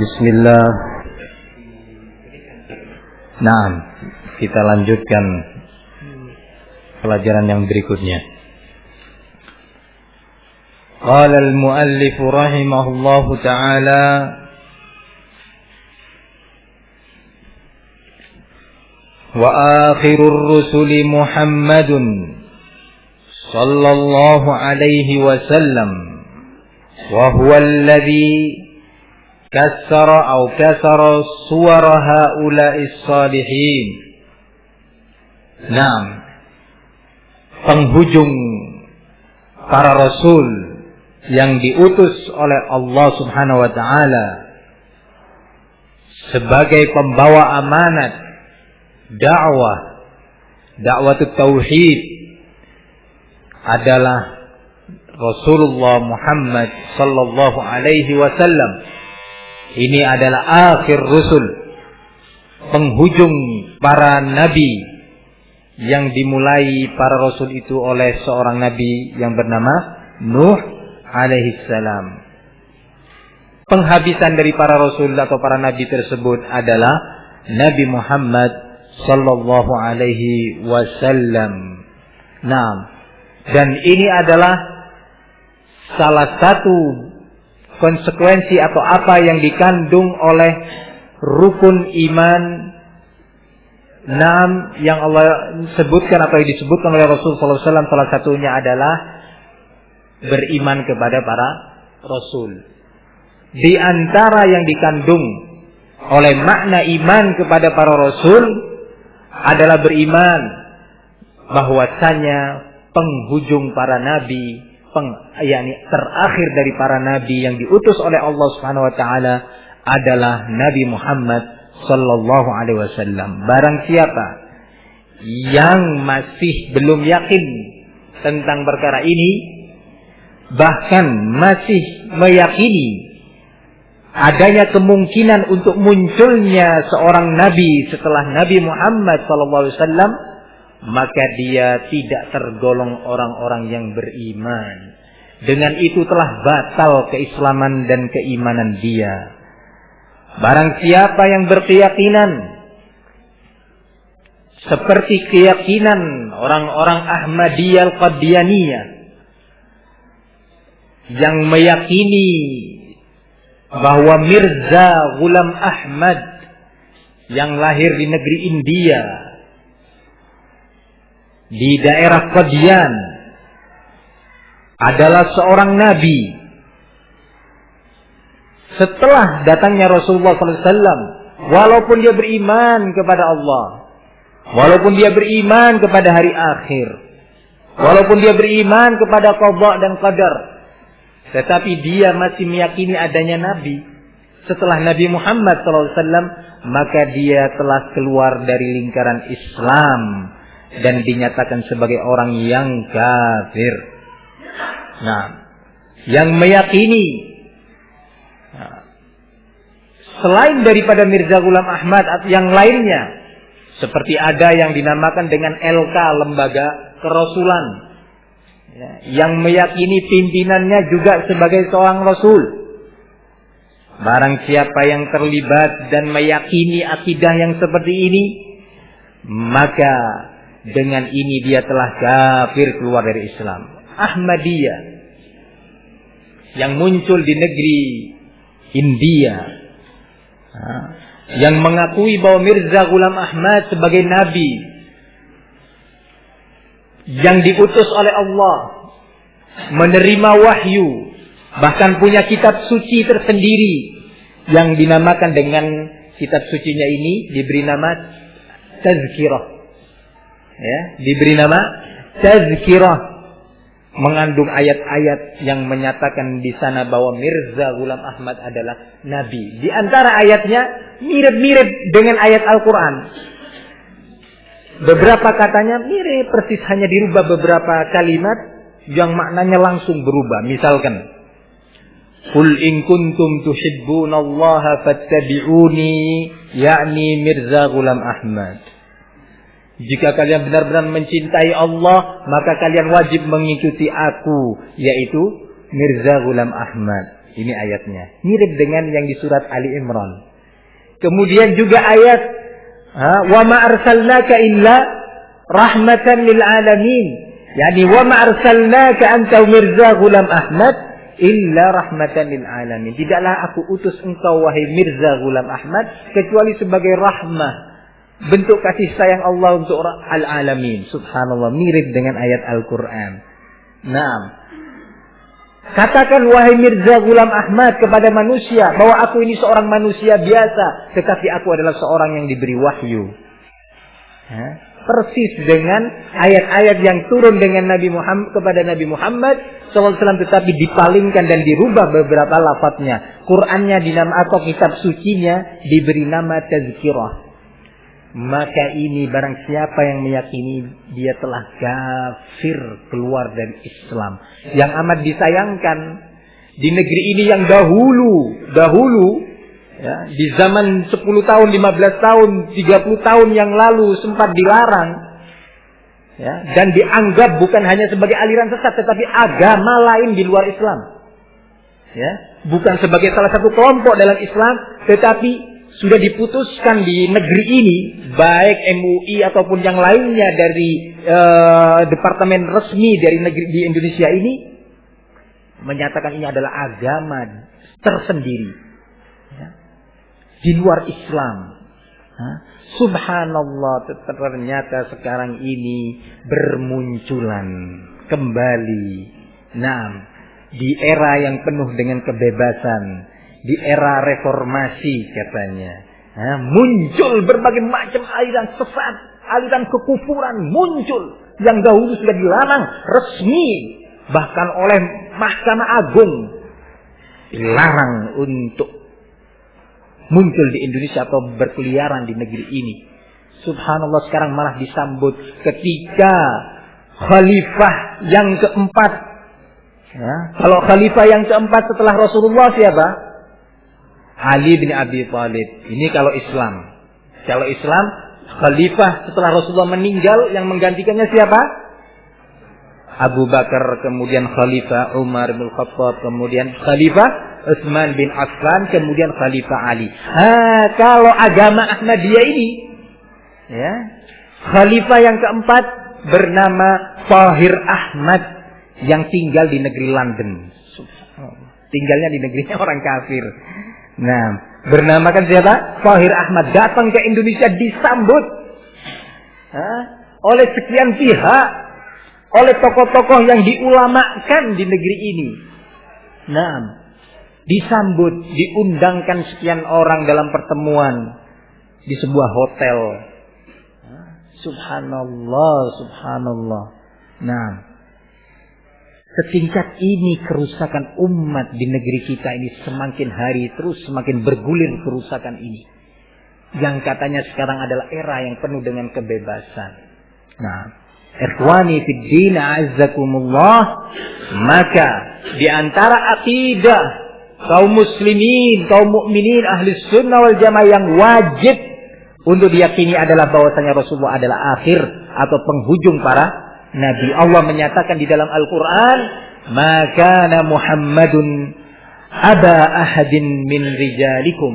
Bismillah. Nah, kita lanjutkan pelajaran yang berikutnya. Qala al-muallif rahimahullahu ta'ala wa akhirur rusuli Muhammadun sallallahu alaihi wasallam wa huwa alladhi kasara suwara haula'is salihin. Naam, penghujung para rasul yang diutus oleh Allah Subhanahu wa taala sebagai pembawa amanat dakwah tauhid adalah Rasulullah Muhammad sallallahu alaihi wasallam. Ini adalah akhir rusul, penghujung para nabi yang dimulai para rasul itu oleh seorang nabi yang bernama Nuh alaihi salam. Penghabisan dari para rasul atau para nabi tersebut adalah Nabi Muhammad sallallahu alaihi wasallam. Nah, dan ini adalah salah satu konsekuensi atau apa yang dikandung oleh rukun iman yang Allah sebutkan atau yang disebutkan oleh Rasulullah SAW. Salah satunya adalah beriman kepada para rasul. Di antara yang dikandung oleh makna iman kepada para rasul adalah beriman bahwasanya penghujung para nabi, terakhir dari para nabi yang diutus oleh Allah Subhanahu wa taala adalah Nabi Muhammad sallallahu alaihi wasallam. Barang siapa yang masih belum yakin tentang perkara ini, bahkan masih meyakini adanya kemungkinan untuk munculnya seorang nabi setelah Nabi Muhammad sallallahu alaihi wasallam, maka dia tidak tergolong orang-orang yang beriman. Dengan itu telah batal keislaman dan keimanan dia. Barang siapa yang berkeyakinan seperti keyakinan orang-orang Ahmadiyah Al-Qadianiyah yang meyakini bahwa Mirza Ghulam Ahmad yang lahir di negeri India di daerah Qadian adalah seorang nabi setelah datangnya Rasulullah SAW, walaupun dia beriman kepada Allah, walaupun dia beriman kepada hari akhir, walaupun dia beriman kepada qada dan qadar, tetapi dia masih meyakini adanya nabi setelah Nabi Muhammad SAW, maka dia telah keluar dari lingkaran Islam dan dinyatakan sebagai orang yang kafir. Nah, yang meyakini selain daripada Mirza Ghulam Ahmad yang lainnya, seperti ada yang dinamakan dengan LK, lembaga kerasulan, yang meyakini pimpinannya juga sebagai seorang rasul. Barang siapa yang terlibat dan meyakini akidah yang seperti ini, maka dengan ini dia telah kafir, keluar dari Islam. Ahmadiyah yang muncul di negeri India, yang mengakui bahwa Mirza Ghulam Ahmad sebagai nabi yang diutus oleh Allah, menerima wahyu, bahkan punya kitab suci tersendiri yang dinamakan dengan kitab sucinya ini diberi nama Tazkirah. Ya, diberi nama Tazkirah, mengandung ayat-ayat yang menyatakan di sana bahwa Mirza Ghulam Ahmad adalah nabi. Di antara ayatnya mirip-mirip dengan ayat Al-Quran. Beberapa katanya mirip persis, hanya dirubah beberapa kalimat yang maknanya langsung berubah. Misalkan, Qul in kuntum tuhibbunallaha fattabi'uni, yakni Mirza Ghulam Ahmad. Jika kalian benar-benar mencintai Allah, maka kalian wajib mengikuti aku, yaitu Mirza Ghulam Ahmad. Ini ayatnya. Mirip dengan yang di surat Ali Imran. Kemudian juga ayat wa ma arsalnaka illa rahmatan lil alamin. Yani wa ma arsalnaka anta Mirza Ghulam Ahmad illa rahmatan lil alamin. Tidaklah aku utus engkau wahai Mirza Ghulam Ahmad kecuali sebagai rahmah, bentuk kasih sayang Allah untuk al-alamin. Subhanallah, mirip dengan ayat Al-Qur'an. Naam. Katakan wahai Mirza Ghulam Ahmad kepada manusia bahwa aku ini seorang manusia biasa, tetapi aku adalah seorang yang diberi wahyu. Persis dengan ayat-ayat yang turun dengan Nabi Muhammad kepada Nabi Muhammad SAW, tetapi dipalingkan dan dirubah beberapa lafadznya. Qur'annya dinamakan atau kitab sucinya diberi nama Tazkirah. Maka ini barang siapa yang meyakini dia telah kafir, keluar dari Islam. Yang amat disayangkan di negeri ini yang dahulu ya, di zaman 10 tahun, 15 tahun, 30 tahun yang lalu sempat dilarang ya, dan dianggap bukan hanya sebagai aliran sesat tetapi agama lain di luar Islam. Ya, bukan sebagai salah satu kelompok dalam Islam, tetapi sudah diputuskan di negeri ini, baik MUI ataupun yang lainnya dari departemen resmi dari negeri di Indonesia ini, menyatakan ini adalah agama tersendiri ya, di luar Islam. Subhanallah, ternyata sekarang ini bermunculan kembali. Nah, di era yang penuh dengan kebebasan, di era reformasi katanya, muncul berbagai macam aliran sesat, aliran kekufuran muncul yang dahulu sudah dilarang resmi, bahkan oleh Mahkamah Agung dilarang untuk muncul di Indonesia atau berkeliaran di negeri ini. Subhanallah, sekarang malah disambut ketika khalifah yang keempat. Ya, kalau khalifah yang keempat setelah Rasulullah siapa? Ali bin Abi Thalib. Ini kalau Islam. Kalau Islam, khalifah setelah Rasulullah meninggal yang menggantikannya siapa? Abu Bakar, kemudian khalifah Umar bin Khattab, kemudian khalifah Utsman bin Affan, kemudian khalifah Ali. Kalau agama Ahmadiyah ini ya, khalifah yang keempat bernama Tahir Ahmad yang tinggal di negeri London. Tinggalnya di negerinya orang kafir. Nah, bernamakan siapa? Tahir Ahmad. Datang ke Indonesia disambut oleh sekian pihak, oleh tokoh-tokoh yang diulamakan di negeri ini. Nah, disambut, diundangkan sekian orang dalam pertemuan di sebuah hotel. Subhanallah, subhanallah. Nah, setingkat ini kerusakan umat di negeri kita ini, semakin hari terus semakin bergulir kerusakan ini. Yang katanya sekarang adalah era yang penuh dengan kebebasan. Nah, ikhwani fid din a'azzakumullah, maka di antara akidah kaum muslimin, kaum mukminin ahli sunnah wal jamaah yang wajib untuk diyakini adalah bahwasanya Rasulullah adalah akhir atau penghujung para Nabi. Allah menyatakan di dalam Al-Quran, "Ma kana Muhammadun aba ahadin min rijalikum,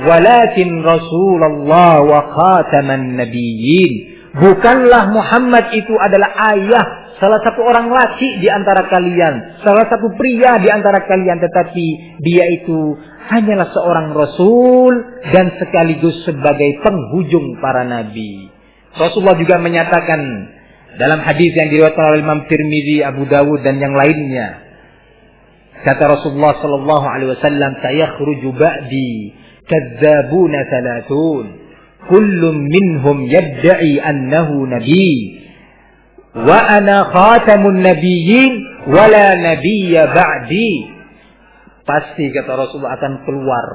walakin Rasulullah wa khataman nabiyyin." Bukanlah Muhammad itu adalah ayah salah satu orang laki di antara kalian, salah satu pria di antara kalian, tetapi dia itu hanyalah seorang Rasul dan sekaligus sebagai penghujung para nabi. Rasulullah juga menyatakan dalam hadis yang diriwayatkan oleh Imam Tirmizi, Abu Dawud dan yang lainnya, kata Rasulullah sallallahu alaihi wasallam, "Sayakhruju ba'di kadzdzabuna thalathun, kullun minhum yad'i annahu nabi, wa ana khatamun nabiyyin wa la nabiyya ba'di." Pasti kata Rasulullah akan keluar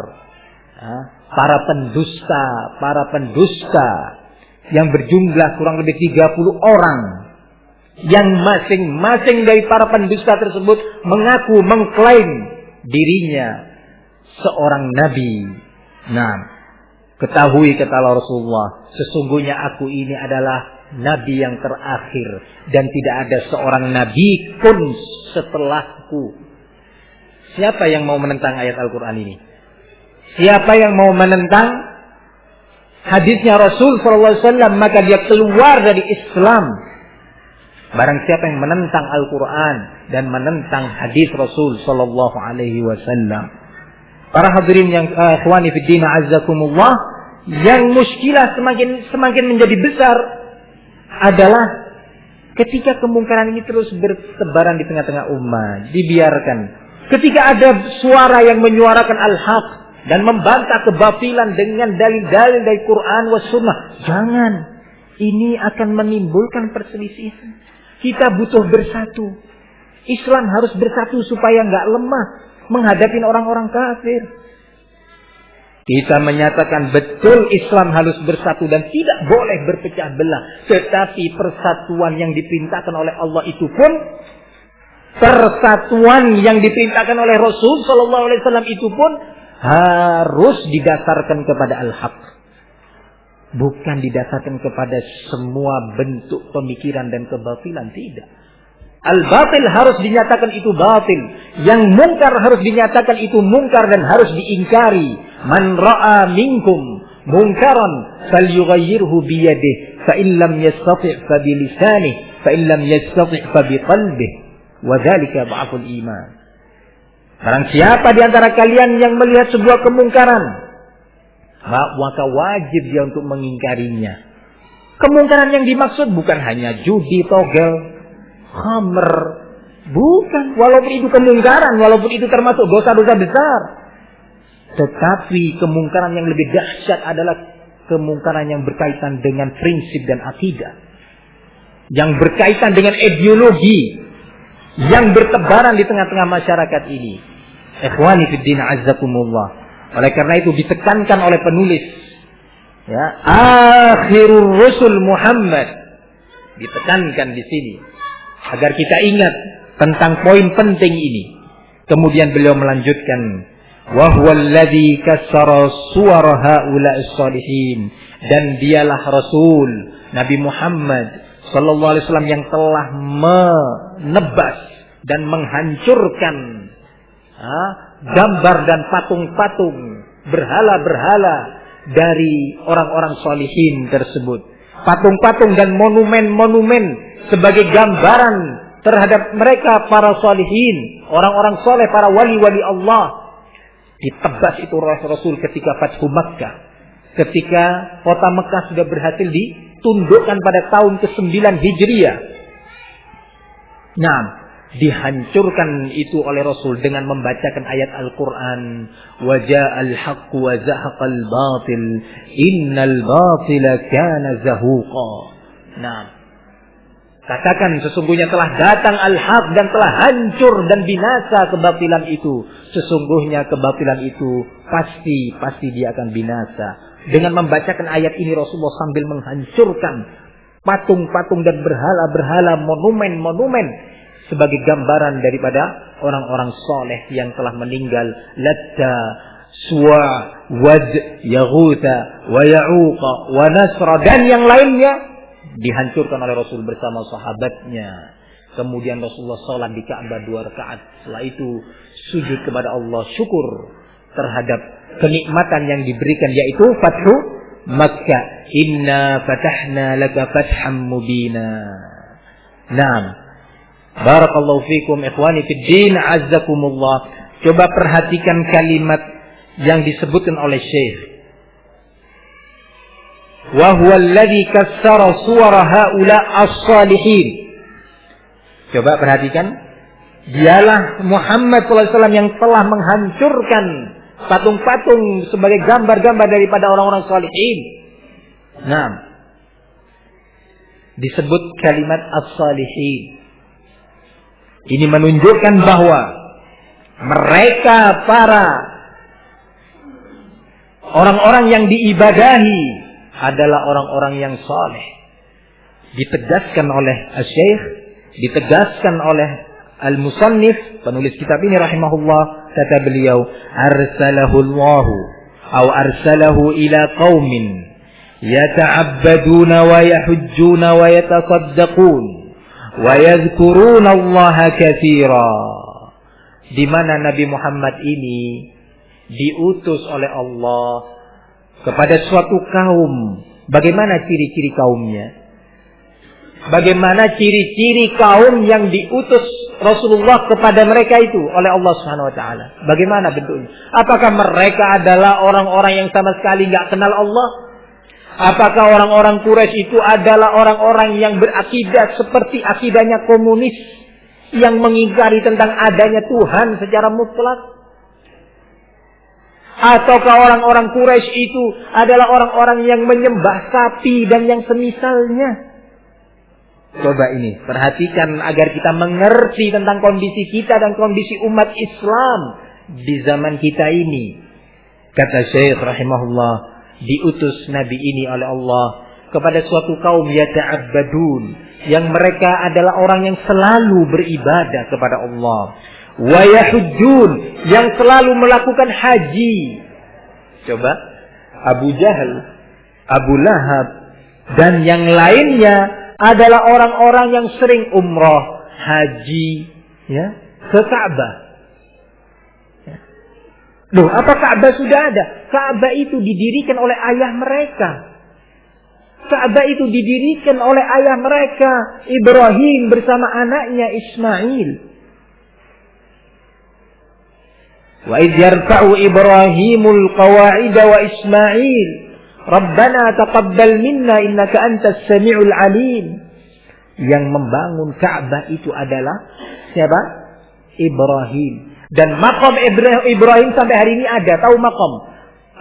para pendusta yang berjumlah kurang lebih 30 orang, yang masing-masing dari para pendusta tersebut mengaku, mengklaim dirinya seorang nabi. Nah, ketahui kata Rasulullah, sesungguhnya aku ini adalah nabi yang terakhir dan tidak ada seorang nabi pun setelahku. Siapa yang mau menentang ayat Al-Quran ini? Siapa yang mau menentang hadisnya Rasul SAW, maka dia keluar dari Islam. Barang siapa yang menentang Al-Quran dan menentang hadis Rasul SAW. Para hadirin yang ikhwani fiddin azzakumullah, yang muskilah semakin menjadi besar adalah ketika kemungkaran ini terus bertebaran di tengah-tengah umat, dibiarkan. Ketika ada suara yang menyuarakan al-haq dan membantah kebatilan dengan dalil-dalil dari Quran was sunnah, jangan. Ini akan menimbulkan perselisihan. Kita butuh bersatu. Islam harus bersatu supaya nggak lemah menghadapi orang-orang kafir. Kita menyatakan betul Islam harus bersatu dan tidak boleh berpecah belah. Tetapi persatuan yang diperintahkan oleh Allah itu pun, persatuan yang diperintahkan oleh Rasul SAW itu pun harus didasarkan kepada al-haq. Bukan didasarkan kepada semua bentuk pemikiran dan kebatilan, tidak. Al-batil harus dinyatakan itu batil. Yang mungkar harus dinyatakan itu mungkar dan harus diingkari. Man ra'a minkum munkaran falyughayyirhu biyadihi fa in lam yastati' fa bilisanihi fa in lam yastati' fa biqalbihi wa dzalika dha'ful iman. Barang siapa di antara kalian yang melihat sebuah kemungkaran, maka wajib dia untuk mengingkarinya. Kemungkaran yang dimaksud bukan hanya judi, togel, khamr, bukan. Walaupun itu kemungkaran, walaupun itu termasuk dosa-dosa besar. Tetapi kemungkaran yang lebih dahsyat adalah kemungkaran yang berkaitan dengan prinsip dan akidah, yang berkaitan dengan ideologi yang bertebaran di tengah-tengah masyarakat ini. Ikhwani fiddin azzakumullah. Oleh karena itu ditekankan oleh penulis, ya, akhirur rusul Muhammad, ditekankan di sini agar kita ingat tentang poin penting ini. Kemudian beliau melanjutkan, wa huwal ladzi kassara suwar haula'is shalihin, dan dialah Rasul Nabi Muhammad sallallahu alaihi wasallam yang telah menebas dan menghancurkan gambar dan patung-patung, berhala-berhala dari orang-orang shalihin tersebut. Patung-patung dan monumen-monumen sebagai gambaran terhadap mereka para shalihin, orang-orang soleh, para wali-wali Allah. Ditebas itu Rasul ketika Fathu Makkah, ketika kota Mekah sudah berhasil ditundukkan pada tahun ke-9 Hijriah. Nah, dihancurkan itu oleh Rasul dengan membacakan ayat Al-Quran, wa ja'al haqqu wa zahaqal batil innal batila kana zahuqa. Nah, katakan sesungguhnya telah datang al-haq dan telah hancur dan binasa kebatilan itu. Sesungguhnya kebatilan itu pasti dia akan binasa. Dengan membacakan ayat ini Rasulullah sambil menghancurkan patung-patung dan berhala-berhala, monumen-monumen sebagai gambaran daripada orang-orang soleh yang telah meninggal. Latta, Suwa, Wad, Yaghutha, wa Ya'uqa, wa Nasra, dan yang lainnya dihancurkan oleh Rasul bersama sahabatnya. Kemudian Rasulullah sholat di Ka'bah 2 rakaat. Setelah itu sujud kepada Allah, syukur terhadap kenikmatan yang diberikan, yaitu Fathu Makkah. Inna fatahna laka fatham mubina. Naam. Barakallahu fikum ikhwani fid din azzakumullah. Coba perhatikan kalimat yang disebutkan oleh Syekh. Wa huwa alladhi kassara suwara haula as-salihin. Coba perhatikan, dialah Muhammad SAW yang telah menghancurkan patung-patung sebagai gambar-gambar daripada orang-orang salihin. Nah, disebut kalimat as-salihin. Ini menunjukkan bahwa mereka para orang-orang yang diibadahi adalah orang-orang yang saleh. Ditegaskan oleh Syekh, ditegaskan oleh Al-Musannif, penulis kitab ini rahimahullah, kata beliau, arsalahu Allahu atau arsalahu ila qaumin yata'abbaduna wa yahujjuna wa yatasaddaqun wa yadhkuruna Allah katsira. di mana Nabi Muhammad ini diutus oleh Allah kepada suatu kaum. Bagaimana ciri-ciri kaumnya? Bagaimana ciri-ciri kaum yang diutus Rasulullah kepada mereka itu oleh Allah Subhanahu wa taala? Bagaimana bentuknya? Apakah mereka adalah orang-orang yang sama sekali nggak kenal Allah? Apakah orang-orang Quraisy itu adalah orang-orang yang berakidah seperti akidahnya komunis yang mengingkari tentang adanya Tuhan secara mutlak? Ataukah orang-orang Quraisy itu adalah orang-orang yang menyembah sapi dan yang semisalnya? Coba ini, perhatikan agar kita mengerti tentang kondisi kita dan kondisi umat Islam di zaman kita ini. Kata Syekh rahimahullah, diutus Nabi ini oleh Allah kepada suatu kaum yata'abbadun, yang mereka adalah orang yang selalu beribadah kepada Allah. Wa yahujjun, yang selalu melakukan haji. Coba, Abu Jahal, Abu Lahab, dan yang lainnya adalah orang-orang yang sering umrah, haji, ya, ke Ka'bah. Ya. Loh, apa Ka'bah sudah ada? Ka'bah itu didirikan oleh ayah mereka. Ka'bah itu didirikan oleh ayah mereka, Ibrahim bersama anaknya Ismail. Wa idh yarfa'u Ibrahimul qawa'ida wa Ismail Rabbana taqabbal minna innaka antas sami'ul alim. Yang membangun Ka'bah itu adalah siapa? Ibrahim. Dan makam Ibrahim sampai hari ini ada. Tahu makam?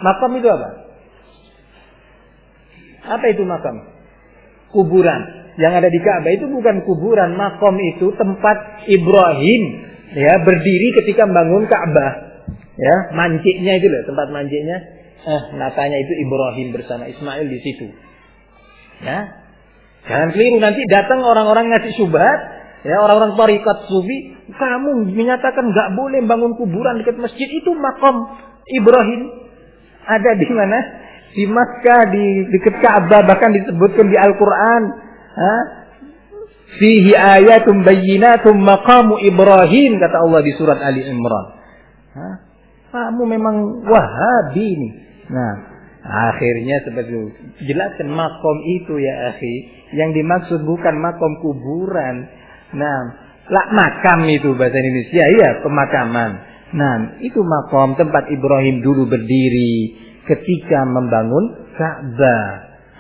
Makam itu apa? Apa itu makam? Kuburan. Yang ada di Ka'bah itu bukan kuburan. Makam itu tempat Ibrahim, ya, berdiri ketika membangun Ka'bah. Ya, manciknya itu loh, tempat manciknya. Natanya itu Ibrahim bersama Ismail di situ. Ya, jangan keliru nanti datang orang-orang ngasih syubhat, ya, orang-orang tarikat sufi, kamu menyatakan nggak boleh bangun kuburan dekat masjid. Itu makam Ibrahim. Ada di mana? Di Makkah, di dekat Ka'bah, bahkan disebutkan di Al-Quran. Fihi ayatum bayyinatum maqamu Ibrahim, kata Allah di surat Ali Imran. Kamu memang Wahabi nih. Nah, akhirnya seperti itu. Jelaskan makom itu ya akhi. Yang dimaksud bukan makom kuburan. Nah, makam itu bahasa Indonesia, iya, pemakaman. Nah, itu makom tempat Ibrahim dulu berdiri ketika membangun Ka'bah.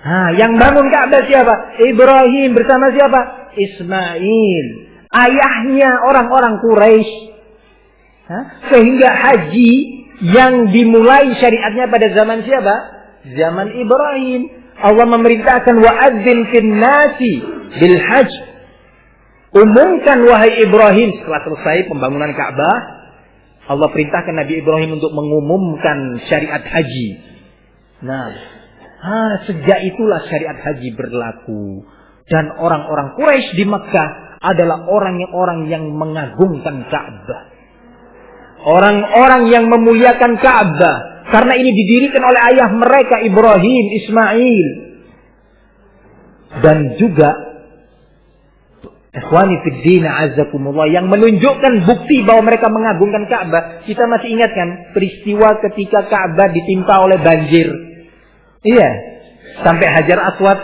Nah, yang bangun Ka'bah siapa? Ibrahim bersama siapa? Ismail. Ayahnya orang-orang Quraisy. Sehingga haji yang dimulai syariatnya pada zaman siapa? Zaman Ibrahim. Allah memerintahkan wa'adzin fin nasi bil hajj. Umumkan wahai Ibrahim, setelah selesai pembangunan Ka'bah, Allah perintahkan Nabi Ibrahim untuk mengumumkan syariat haji. Nah, sejak itulah syariat haji berlaku. Dan orang-orang Quraisy di Makkah adalah orang yang mengagungkan Ka'bah. Orang-orang yang memuliakan Ka'bah. Karena ini didirikan oleh ayah mereka Ibrahim, Ismail. Dan juga ikhwani fid din azakumullah, yang menunjukkan bukti bahwa mereka mengagungkan Ka'bah. Kita masih ingat kan peristiwa ketika Ka'bah ditimpa oleh banjir. Iya. Sampai Hajar Aswad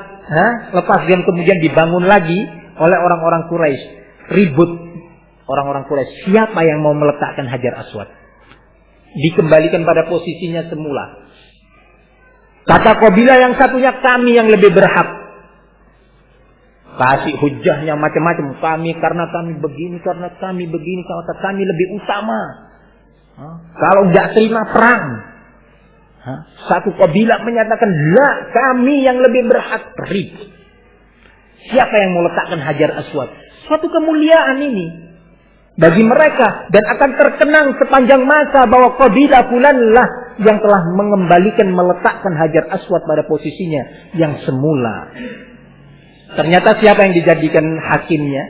lepas dan kemudian dibangun lagi oleh orang-orang Quraisy. Ribut orang-orang Quraisy, siapa yang mau meletakkan Hajar Aswad? Dikembalikan pada posisinya semula. Kata kabilah yang satunya, kami yang lebih berhak. Kasih hujahnya macam-macam. Kami karena kami begini, karena kami begini, karena kami lebih utama. Kalau nggak terima perang. Satu kabilah menyatakan, lah, kami yang lebih berhak. Ribut. Siapa yang mau letakkan Hajar Aswad? Suatu kemuliaan ini bagi mereka, dan akan terkenang sepanjang masa bahwa kabilah fulanlah yang telah meletakkan Hajar Aswad pada posisinya yang semula. Ternyata siapa yang dijadikan hakimnya?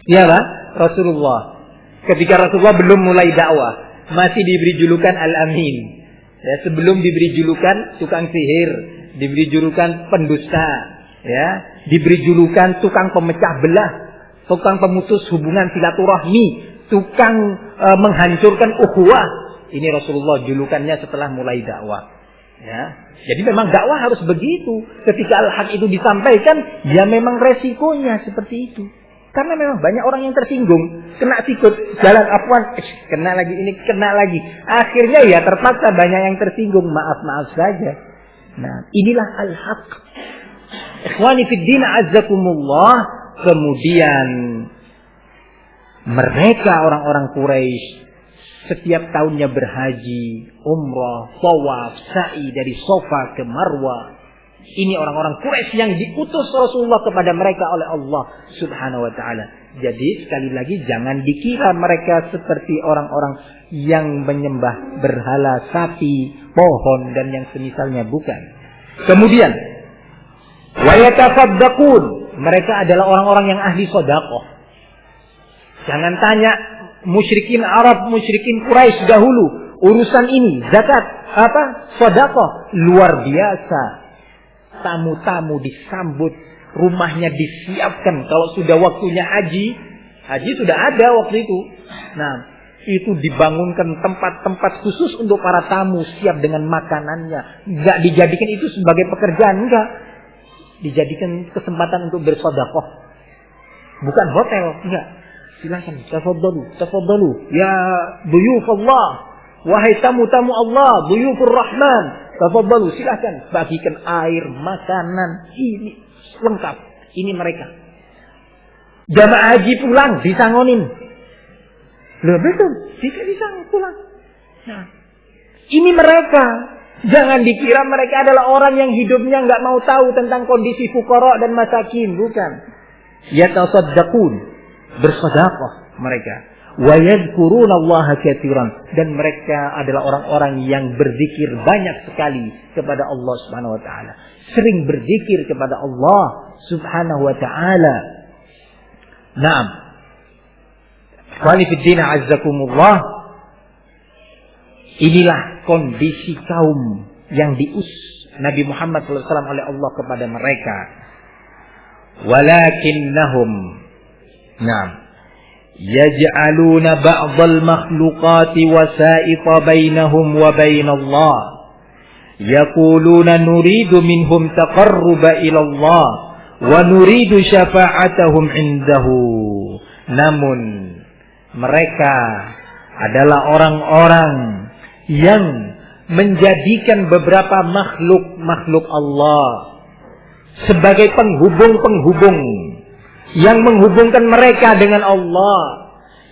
Siapa? Rasulullah. Ketika Rasulullah belum mulai dakwah, masih diberi julukan Al-Amin. Ya, sebelum diberi julukan tukang sihir, diberi julukan pendusta, ya, diberi julukan tukang pemecah belah, tukang pemutus hubungan silaturahmi, tukang menghancurkan ukhuwah. Ini Rasulullah julukannya setelah mulai dakwah. Ya. Jadi memang dakwah harus begitu. Ketika al-haq itu disampaikan, ya memang resikonya seperti itu. Karena memang banyak orang yang tersinggung, kena sikut, jalan afwan, kena lagi ini, kena lagi. Akhirnya ya terpaksa banyak yang tersinggung, maaf saja. Nah, inilah al-haq. Ikhwani fid din azzakumullah. Kemudian mereka orang-orang Quraisy setiap tahunnya berhaji, umrah, tawaf, sa'i dari Safa ke Marwah. Ini orang-orang Quraisy yang diutus Rasulullah kepada mereka oleh Allah Subhanahu wa taala. Jadi sekali lagi jangan dikira mereka seperti orang-orang yang menyembah berhala, sapi, pohon dan yang semisalnya, bukan. Kemudian wa yatasaddaqun, mereka adalah orang-orang yang ahli sedekah. Jangan tanya musyrikin Arab, musyrikin Quraisy dahulu urusan ini, zakat, sedekah, luar biasa. Tamu-tamu disambut, rumahnya disiapkan. Kalau sudah waktunya haji sudah ada waktu itu. Nah, itu dibangunkan tempat-tempat khusus untuk para tamu, siap dengan makanannya. Enggak dijadikan itu sebagai pekerjaan, enggak. Dijadikan kesempatan untuk bersedekah. Bukan hotel, enggak. Silakan, tafadhalu. Ya duyuf Allah. Wahai tamu-tamu Allah, duyufur Rahman. Tafadhalu, silakan bagikan air, makanan, ini lengkap. Ini mereka. Jamaah haji pulang disangonin. Loh betul, disangon pulang. Nah, ini mereka. Jangan dikira mereka adalah orang yang hidupnya nggak mau tahu tentang kondisi fuqara dan masakin, bukan. Yatasaddaqun, bersedekah mereka. Wa yadhkurunallaha katsiran, dan mereka adalah orang-orang yang berzikir banyak sekali kepada Allah Subhanahu wa taala. Sering berzikir kepada Allah Subhanahu wa taala. Naam. Ikhwani fid din azzakumullah. Inilah kondisi kaum yang dius Nabi Muhammad sallallahu alaihi wasallam oleh Allah kepada mereka. Walakinnahum yaj'aluna ba'dal makhluqati wasa'ita bainahum wa bainallah. Yaquluna nuridu minhum taqarruba ila Allah wa nuridu syafa'atahum indahu. Namun mereka adalah orang-orang yang menjadikan beberapa makhluk Allah sebagai penghubung-penghubung yang menghubungkan mereka dengan Allah,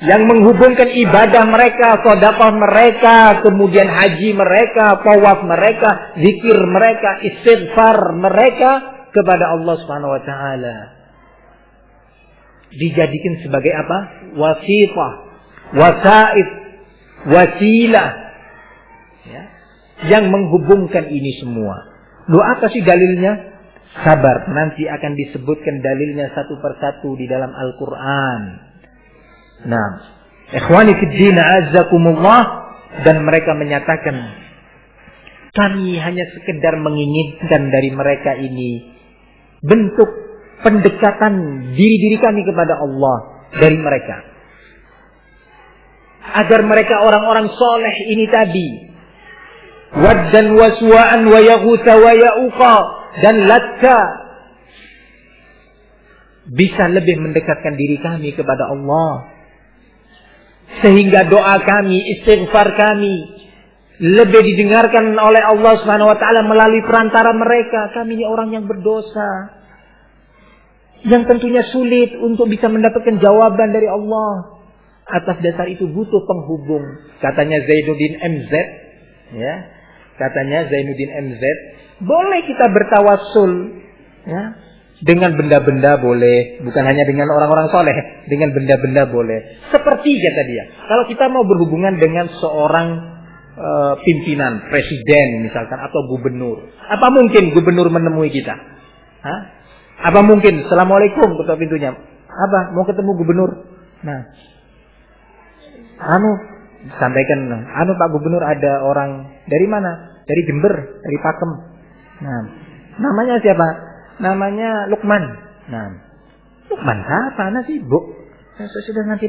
yang menghubungkan ibadah mereka, sedekah mereka, kemudian haji mereka, tawaf mereka, zikir mereka, istighfar mereka kepada Allah Subhanahu wa taala. Dijadikan sebagai apa? Wasithah, wasa'id, wasilah, ya, yang menghubungkan ini semua. Loh, apa sih dalilnya? Sabar, nanti akan disebutkan dalilnya satu persatu di dalam Al-Quran. Nah, ikhwani fid din azzakumullah, dan mereka menyatakan, kami hanya sekedar menginginkan dari mereka ini bentuk pendekatan diri kami kepada Allah dari mereka, agar mereka orang-orang soleh ini tadi, waddan wa suwa'an wa yaghutha wa ya'uqa dan Latta, bisa lebih mendekatkan diri kami kepada Allah, sehingga doa kami, istighfar kami lebih didengarkan oleh Allah Subhanahu wa taala melalui perantara mereka. Kami ini orang yang berdosa, yang tentunya sulit untuk bisa mendapatkan jawaban dari Allah. Atas dasar itu butuh penghubung. Katanya Zainuddin MZ, ya, katanya Zainuddin MZ, boleh kita bertawassul, ya, dengan benda-benda boleh, bukan hanya dengan orang-orang soleh, dengan benda-benda boleh. Seperti kata dia, kalau kita mau berhubungan dengan seorang pimpinan, presiden misalkan, atau gubernur, apa mungkin gubernur menemui kita? Hah? Apa mungkin? Assalamualaikum, ketuk pintunya. Apa? Mau ketemu gubernur? Nah, sampaikan, Pak Gubernur, ada orang dari mana? Dari Jember, dari Pakem. Nah, namanya siapa? Namanya Lukman. Nah, Lukman siapa? Nah, sibuk. Sudah nanti.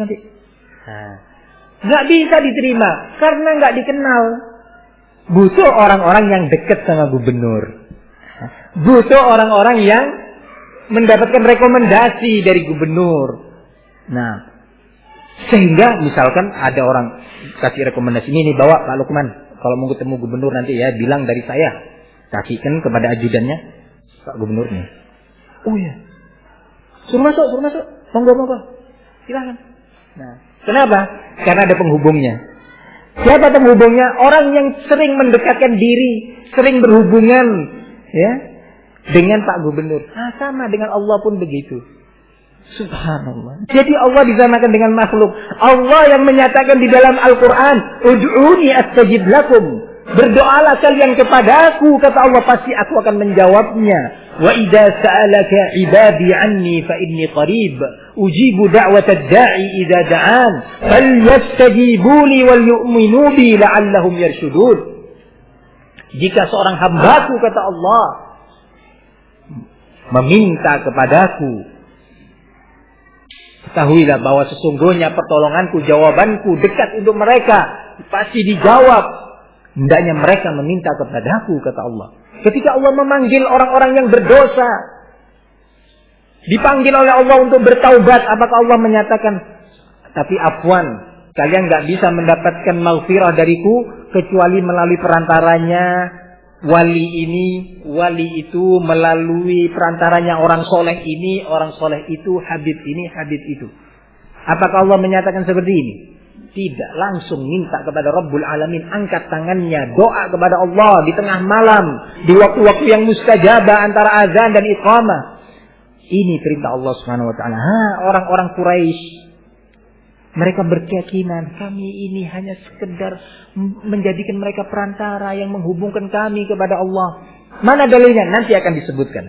Nggak bisa diterima karena nggak dikenal. Butuh orang-orang yang dekat sama gubernur. Butuh orang-orang yang mendapatkan rekomendasi dari gubernur. Nah, sehingga misalkan ada orang kasih rekomendasi ini bawa Pak Lukman, kalau mau ketemu gubernur nanti ya bilang dari saya. Kasihkan kepada ajudannya Pak Gubernurnya. Oh iya. Suruh masuk. Monggo. Silakan. Nah, kenapa? Karena ada penghubungnya. Siapa penghubungnya? Orang yang sering mendekatkan diri, sering berhubungan ya dengan Pak Gubernur. Nah, sama dengan Allah pun begitu. Subhanallah. Jadi Allah disamakan dengan makhluk. Allah yang menyatakan di dalam Al-Quran, ud'uni astajib lakum. Berdoalah kalian kepadaku, kata Allah, pasti aku akan menjawabnya. Wa idza sa'alaka 'ibadi 'anni fa inni qarib ujibu da'watad da'i idza da'an falyastajibu li wal yu'minu bi la'allahum yarshudun. Jika seorang hambaku, kata Allah, meminta kepadaku, ketahuilah bahwa sesungguhnya pertolonganku, jawabanku dekat untuk mereka, pasti dijawab. Hendaknya mereka meminta kepadaku, kata Allah. Ketika Allah memanggil orang-orang yang berdosa, dipanggil oleh Allah untuk bertaubat, apakah Allah menyatakan, tapi afwan, kalian gak bisa mendapatkan maghfirah dariku kecuali melalui perantaranya wali ini, wali itu, melalui perantaranya orang soleh ini, orang soleh itu, habib ini, habib itu. Apakah Allah menyatakan seperti ini? Tidak, langsung minta kepada Rabbul Alamin, angkat tangannya, doa kepada Allah di tengah malam, di waktu-waktu yang mustajabah antara azan dan iqamah. Ini perintah Allah Subhanahu wa taala. Orang-orang Quraisy, mereka berkeyakinan kami ini hanya sekedar menjadikan mereka perantara yang menghubungkan kami kepada Allah. Mana dalilnya? Nanti akan disebutkan.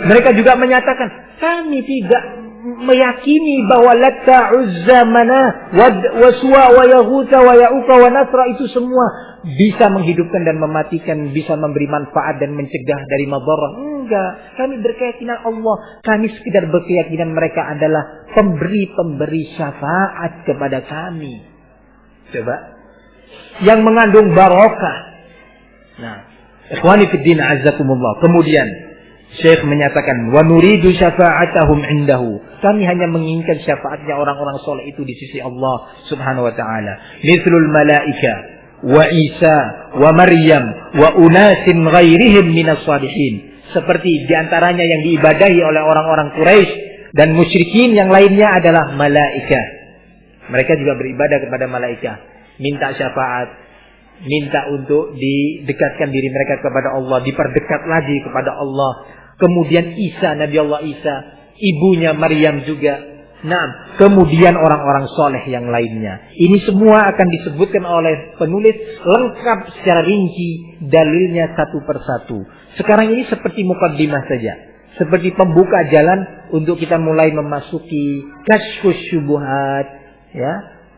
Mereka juga menyatakan kami tidak meyakini bahwa Latta, Uzza, Manah, wa Suwa, wa Yaghutha, wa Ya'uqa, wa Nasra itu semua bisa menghidupkan dan mematikan, bisa memberi manfaat dan mencegah dari madarah. Enggak, kami berkeyakinan Allah. Kami sekedar berkeyakinan mereka adalah pemberi-pemberi syafaat kepada kami. Coba, yang mengandung barokah. Nah, ikhwani fid din azzakumullah. Kemudian Syekh menyatakan, wa nuridu syafa'atahum indahu. Kami hanya menginginkan syafaatnya orang-orang soleh itu di sisi Allah Subhanahu wa taala. Mithlul malaika wa Isa wa Maryam wa unasin ghairihim minas salihin. Seperti diantaranya yang diibadahi oleh orang-orang Quraisy dan musyrikin yang lainnya adalah malaika. Mereka juga beribadah kepada malaika, minta syafaat, minta untuk didekatkan diri mereka kepada Allah, diperdekat lagi kepada Allah. Kemudian Isa, Nabi Allah Isa, ibunya Maryam juga. Nah, kemudian orang-orang soleh yang lainnya. Ini semua akan disebutkan oleh penulis lengkap secara rinci, dalilnya satu persatu. Sekarang ini seperti mukaddimah saja, seperti pembuka jalan untuk kita mulai memasuki kasyfus syubuhat, ya,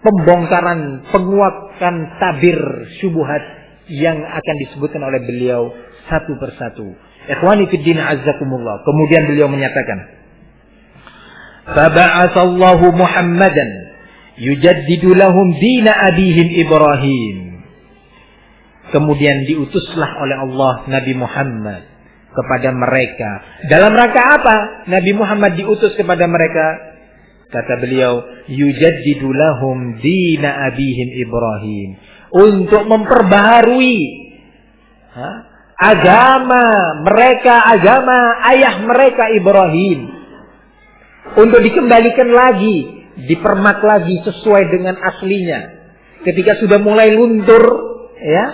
pembongkaran, penguatkan tabir syubuhat yang akan disebutkan oleh beliau satu persatu. Ikhwani fid din azzakumullah. Kemudian beliau menyatakan, "Faba'atsallahu Muhammadan yujaddidu lahum dina abihim Ibrahim." Kemudian diutuslah oleh Allah Nabi Muhammad kepada mereka. Dalam rangka apa Nabi Muhammad diutus kepada mereka? Kata beliau, "Yujaddidu lahum dina abihim Ibrahim." Untuk memperbaharui agama mereka, agama ayah mereka Ibrahim, untuk dikembalikan lagi, dipermak lagi sesuai dengan aslinya. Ketika sudah mulai luntur, ya,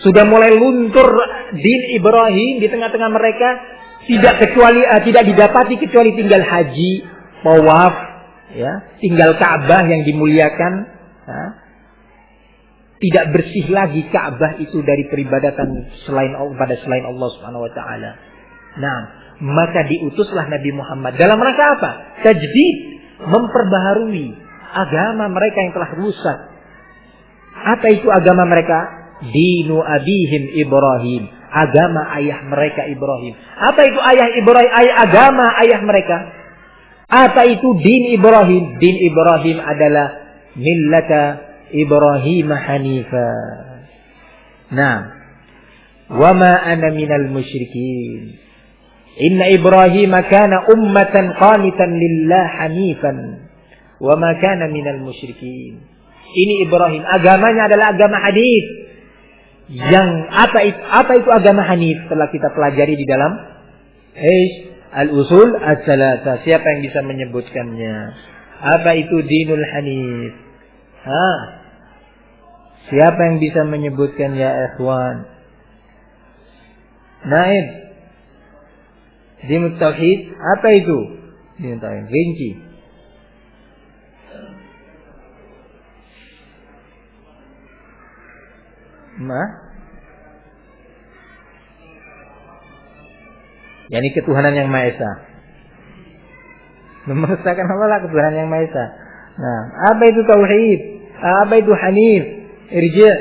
sudah mulai luntur din Ibrahim di tengah-tengah mereka, tidak didapati kecuali tinggal haji, tawaf, ya, tinggal Ka'bah yang dimuliakan. Tidak bersih lagi Ka'bah itu dari peribadatan selain Allah Subhanahu wa taala. Nah, maka diutuslah Nabi Muhammad dalam rangka apa? Tajdid, memperbaharui agama mereka yang telah rusak. Apa itu agama mereka? Dinu abihim Ibrahim, agama ayah mereka Ibrahim. Apa itu ayah Ibrahim? Agama ayah mereka. Apa itu din Ibrahim? Din Ibrahim adalah millata Ibrahim hanifa. Nah, wa ma ana minal musyrikin. Inna Ibrahim kana ummatan qanitan lillah hanifan wa ma kana minal musyrikin. Ini Ibrahim, agamanya adalah agama hanif. Yang apa itu agama hanif? Telah kita pelajari di dalam al-usul as-salasa. Siapa yang bisa menyebutkannya? Apa itu dinul hanif? Siapa yang bisa menyebutkan ya ikhwan? Naib. Dinul tauhid, apa itu? Dinul tauhid, rinci. Yani ketuhanan yang Maha Esa. Memaksakan Allah ketuhanan yang Maha Esa. Nah, apa itu tauhid? Apa itu hanif? Irji'.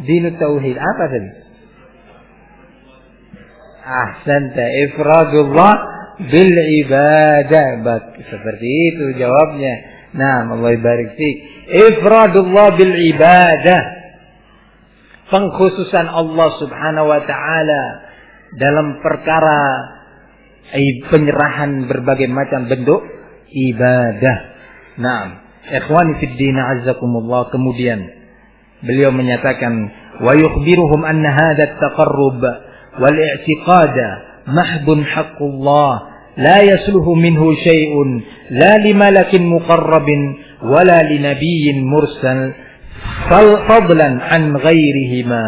Dinut tauhid apa tadi? Ahsanta, ifradullah bil ibadah. Seperti itu jawabnya. Nah, Allah barik fiik. Ifradullah bil ibadah. Pengkhususan Allah Subhanahu wa taala dalam perkara penyerahan berbagai macam bentuk ibadah. Naam, ikhwani fid din azzakumullah. Kemudian beliau menyatakan wa yukhbiruhum anna hadha at-taqarrub wal i'tiqada mahdun haqqullah la yasluhu minhu syai'un la li malakin muqarrabin wala li nabiyyin mursal fadlan an ghairihima.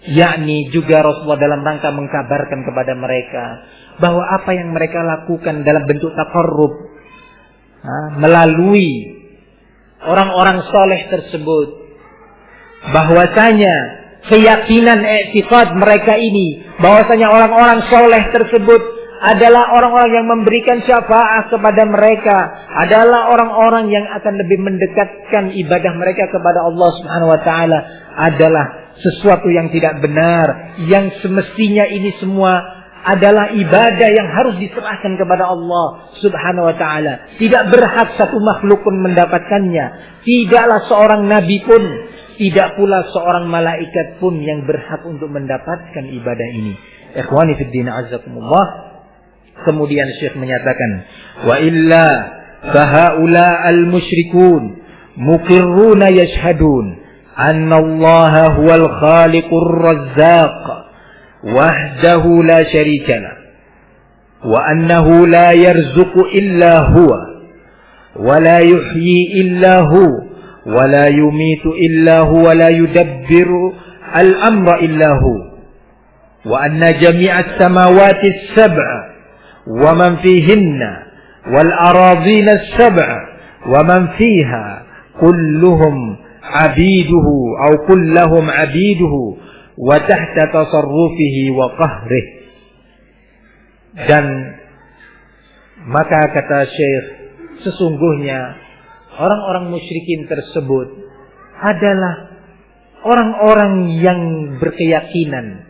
Yakni juga Rasulullah dalam rangka mengkabarkan kepada mereka bahwa apa yang mereka lakukan dalam bentuk taqarrub melalui orang-orang soleh tersebut, bahwasanya keyakinan i'tiqad mereka ini bahwasanya orang-orang soleh tersebut adalah orang-orang yang memberikan syafaat kepada mereka, adalah orang-orang yang akan lebih mendekatkan ibadah mereka kepada Allah Subhanahu wa taala, adalah sesuatu yang tidak benar, yang semestinya ini semua adalah ibadah yang harus diserahkan kepada Allah Subhanahu wa taala. Tidak berhak satu makhluk pun mendapatkannya, tidaklah seorang nabi pun, tidak pula seorang malaikat pun yang berhak untuk mendapatkan ibadah ini. Ikhwani fid din azzakumullah. Kemudian Syekh menyatakan, wa illa fahaula al-musyrikun muqirruna yashhadun anna Allah huwal khaliqur razzaq wahdahu la syarika lah wa annahu la yarzuqu illa huwa wa la yuhyi illa hu wa la yumitu illa hu wa la yudabbiru al-amra illa hu wa anna jami'a as-samawati as-sab'a ومن فيهن والأراضين السبع ومن فيها كلهم عبيده أو كلهم عبيده وتحت تصرفه وقهره. Dan maka kata Syekh, sesungguhnya orang-orang musyrikin tersebut adalah orang-orang yang berkeyakinan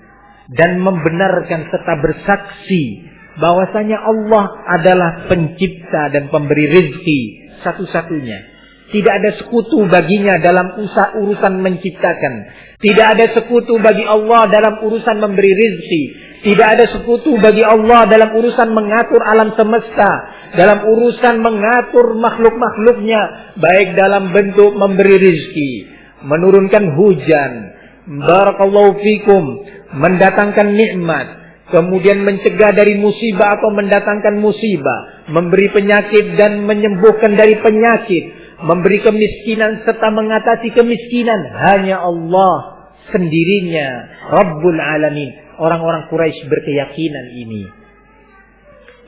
dan membenarkan serta bersaksi bahwasanya Allah adalah pencipta dan pemberi rezeki satu-satunya. Tidak ada sekutu baginya dalam urusan menciptakan. Tidak ada sekutu bagi Allah dalam urusan memberi rezeki. Tidak ada sekutu bagi Allah dalam urusan mengatur alam semesta, dalam urusan mengatur makhluk-makhluknya, baik dalam bentuk memberi rezeki, menurunkan hujan, barakallahu fikum, mendatangkan nikmat, kemudian mencegah dari musibah atau mendatangkan musibah, memberi penyakit dan menyembuhkan dari penyakit, memberi kemiskinan serta mengatasi kemiskinan, hanya Allah sendirinya Rabbul Alamin. Orang-orang Quraisy berkeyakinan ini.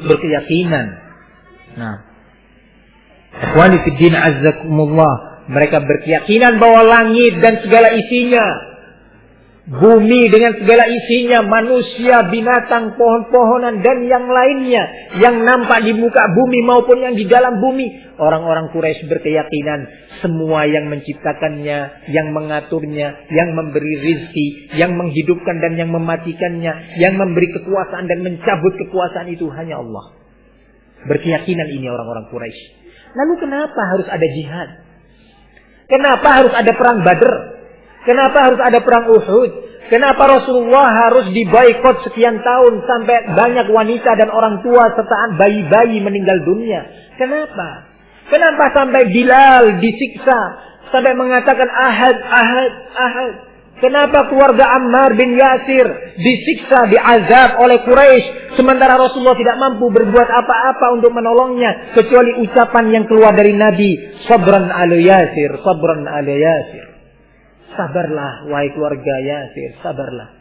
Berkeyakinan. Nah, ikhwani fid din azzakumullah, mereka berkeyakinan bahwa langit dan segala isinya, bumi dengan segala isinya, manusia, binatang, pohon-pohonan dan yang lainnya yang nampak di muka bumi maupun yang di dalam bumi, orang-orang Quraisy berkeyakinan semua yang menciptakannya, yang mengaturnya, yang memberi rizki, yang menghidupkan dan yang mematikannya, yang memberi kekuasaan dan mencabut kekuasaan itu hanya Allah. Berkeyakinan ini orang-orang Quraisy. Lalu kenapa harus ada jihad? Kenapa harus ada perang Badr? Kenapa harus ada perang Uhud? Kenapa Rasulullah harus diboikot sekian tahun sampai banyak wanita dan orang tua serta bayi-bayi meninggal dunia? Kenapa? Kenapa sampai Bilal disiksa sampai mengatakan ahad, ahad, ahad? Kenapa keluarga Ammar bin Yasir disiksa, diazab oleh Quraisy sementara Rasulullah tidak mampu berbuat apa-apa untuk menolongnya kecuali ucapan yang keluar dari Nabi, sabran ala Yasir, sabran ala Yasir. Sabarlah wahai keluarga Yasir, sabarlah.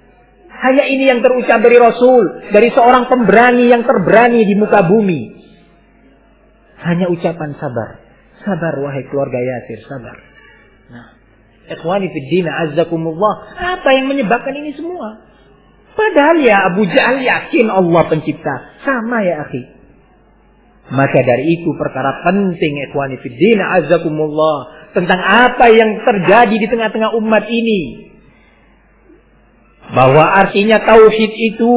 Hanya ini yang terucap dari Rasul, dari seorang pemberani yang terberani di muka bumi. Hanya ucapan sabar. Sabar wahai keluarga Yasir, sabar. Nah, ikhwani fid din azzakumullah, apa yang menyebabkan ini semua? Padahal ya Abu Jahal yakin Allah pencipta. Sama ya akhi. Maka dari itu perkara penting ikhwani fid din azzakumullah tentang apa yang terjadi di tengah-tengah umat ini. Bahwa artinya tauhid itu,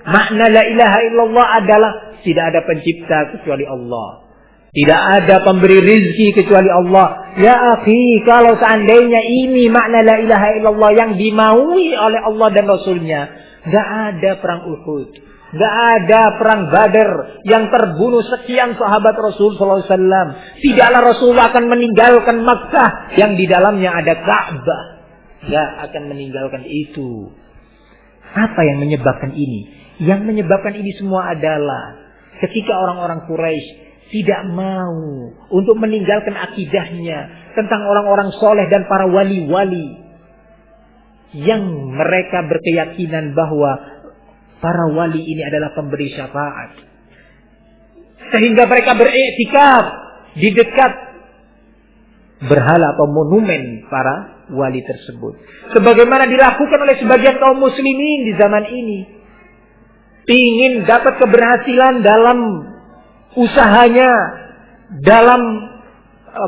makna la ilaha illallah adalah tidak ada pencipta kecuali Allah. Tidak ada pemberi rizki kecuali Allah. Ya akhi, kalau seandainya ini makna la ilaha illallah yang dimaui oleh Allah dan Rasulnya, gak ada perang Uhud, gak ada perang Badr yang terbunuh sekian sahabat Rasul SAW. Tidaklah Rasulullah akan meninggalkan Makkah yang di dalamnya ada Ka'bah. Gak akan meninggalkan itu. Apa yang menyebabkan ini? Yang menyebabkan ini semua adalah ketika orang-orang Quraisy tidak mau untuk meninggalkan akidahnya tentang orang-orang soleh dan para wali-wali yang mereka berkeyakinan bahwa para wali ini adalah pemberi syafaat, sehingga mereka beriktikaf di dekat berhala atau monumen para wali tersebut, sebagaimana dilakukan oleh sebagian kaum muslimin di zaman ini. Ingin dapat keberhasilan dalam usahanya, dalam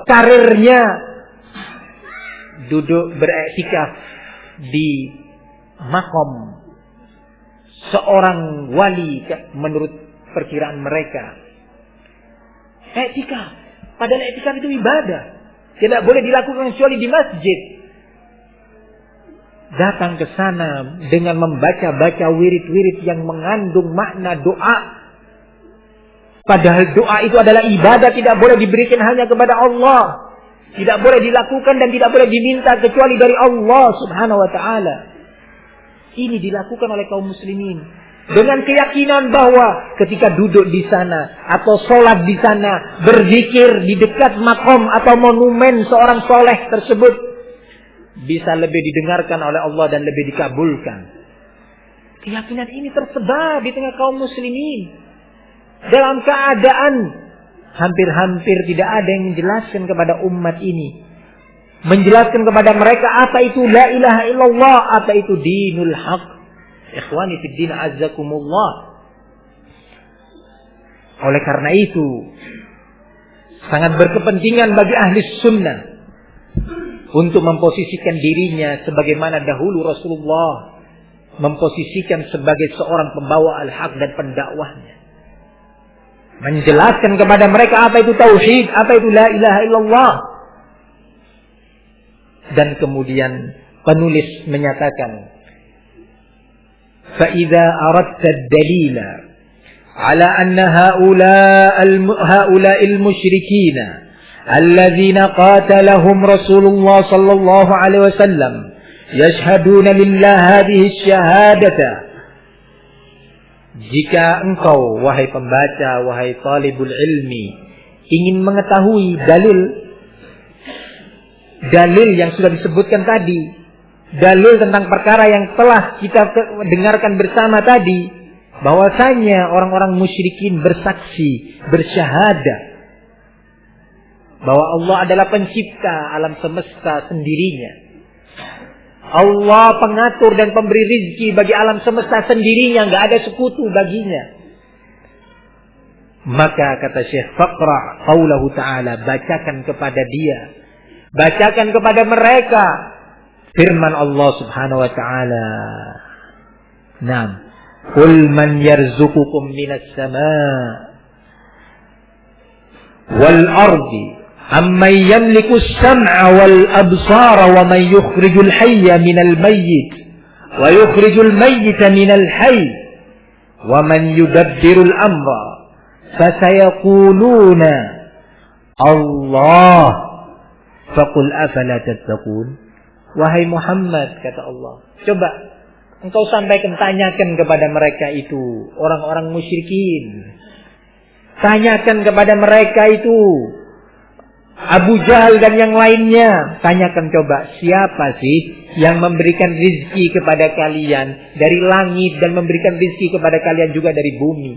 karirnya, duduk beriktikaf di makom seorang wali menurut perkiraan mereka. Iktikaf, padahal iktikaf itu ibadah, tidak boleh dilakukan kecuali di masjid. Datang ke sana dengan membaca-baca wirid-wirid yang mengandung makna doa. Padahal doa itu adalah ibadah, tidak boleh diberikan hanya kepada Allah. Tidak boleh dilakukan dan tidak boleh diminta kecuali dari Allah Subhanahu wa ta'ala. Ini dilakukan oleh kaum muslimin dengan keyakinan bahwa ketika duduk di sana atau sholat di sana, berzikir di dekat makom atau monumen seorang soleh tersebut, bisa lebih didengarkan oleh Allah dan lebih dikabulkan. Keyakinan ini tersebar di tengah kaum muslimin. Dalam keadaan hampir-hampir tidak ada yang menjelaskan kepada umat ini, menjelaskan kepada mereka apa itu la ilaha illallah, apa itu dinul haq. Ikhwani fid din azzakumullah. Oleh karena itu sangat berkepentingan bagi ahli sunnah untuk memposisikan dirinya sebagaimana dahulu Rasulullah memposisikan sebagai seorang pembawa al-haq dan pendakwahnya. Menjelaskan kepada mereka apa itu tauhid, apa itu la ilaha illallah. Dan kemudian penulis menyatakan, فَإِذَا أَرَدْتَ الدَّلِيلَ عَلَى أَنَّ هؤلاء الْمُشْرِكِينَ الَّذِينَ قَاتَلَهُمْ رَسُولُ اللَّهِ صَلَّى اللَّهُ عَلَيْهِ وسلم يَشْهَدُونَ لِلَّهِ هَذِهِ الشَّهَادَةَ. Jika engkau, wahai pembaca, wahai talibul ilmi, ingin mengetahui dalil yang sudah disebutkan tadi, dalil tentang perkara yang telah kita dengarkan bersama tadi, bahwasanya orang-orang musyrikin bersaksi, bersyahadah bahwa Allah adalah pencipta alam semesta sendirinya. Allah pengatur dan pemberi rizki bagi alam semesta sendirinya, nggak ada sekutu baginya. Maka kata Syekh, faqra qaulahu ta'ala, bacakan kepada dia, bacakan kepada mereka firman Allah Subhanahu wa ta'ala. Naam, qul man yarzuqukum minas sama', wal ardi amman yamliku as-sam'a wal absara wa man yukhrijul hayya minal mayyit wa yukhrijul mayyita minal hayy wa man yudabbirul amra fasayaquluna Allah faqul afala tattaqun. Wahai Muhammad, kata Allah, coba engkau sampaikan, tanyakan kepada mereka itu, orang-orang musyrikin. Tanyakan kepada mereka itu, Abu Jahal dan yang lainnya. Tanyakan coba, siapa sih yang memberikan rizki kepada kalian dari langit dan memberikan rizki kepada kalian juga dari bumi?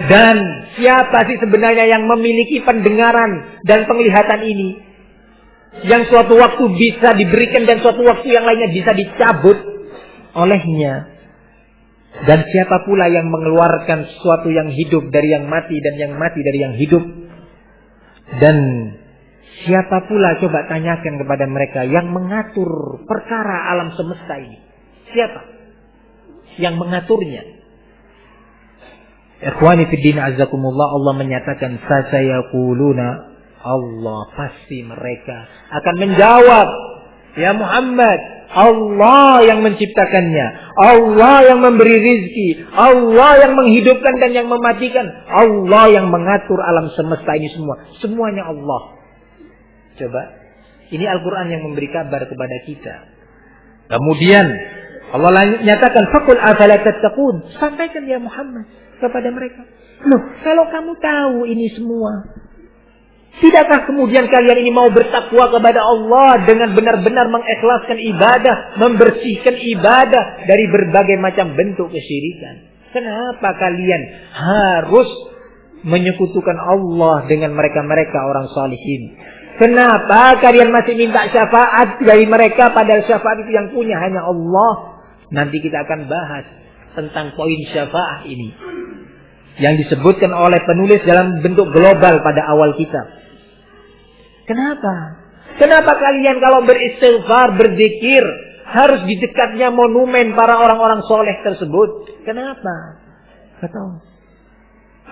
Dan siapa sih sebenarnya yang memiliki pendengaran dan penglihatan ini, yang suatu waktu bisa diberikan dan suatu waktu yang lainnya bisa dicabut olehnya? Dan siapa pula yang mengeluarkan sesuatu yang hidup dari yang mati dan yang mati dari yang hidup? Dan siapa pula, coba tanyakan kepada mereka, yang mengatur perkara alam semesta ini? Siapa yang mengaturnya? Ikhwani fiddin azzakumullah, Allah menyatakan fasayaquluna Allah, pasti mereka akan menjawab, ya Muhammad, Allah yang menciptakannya, Allah yang memberi rizki, Allah yang menghidupkan dan yang mematikan, Allah yang mengatur alam semesta ini semua. Semuanya Allah. Coba, ini Al-Quran yang memberi kabar kepada kita. Kemudian Allah nyatakan, faqul afala tattaqun, sampaikan ya Muhammad kepada mereka. Loh, kalau kamu tahu ini semua, tidakkah kemudian kalian ini mau bertakwa kepada Allah dengan benar-benar mengikhlaskan ibadah, membersihkan ibadah dari berbagai macam bentuk kesyirikan? Kenapa kalian harus menyekutukan Allah dengan mereka-mereka orang salihin? Kenapa kalian masih minta syafaat dari mereka, padahal syafaat itu yang punya hanya Allah? Nanti kita akan bahas tentang poin syafaat ini yang disebutkan oleh penulis dalam bentuk global pada awal kitab. Kenapa? Kenapa kalian kalau beristighfar, berzikir, harus di dekatnya monumen para orang-orang soleh tersebut? Kenapa?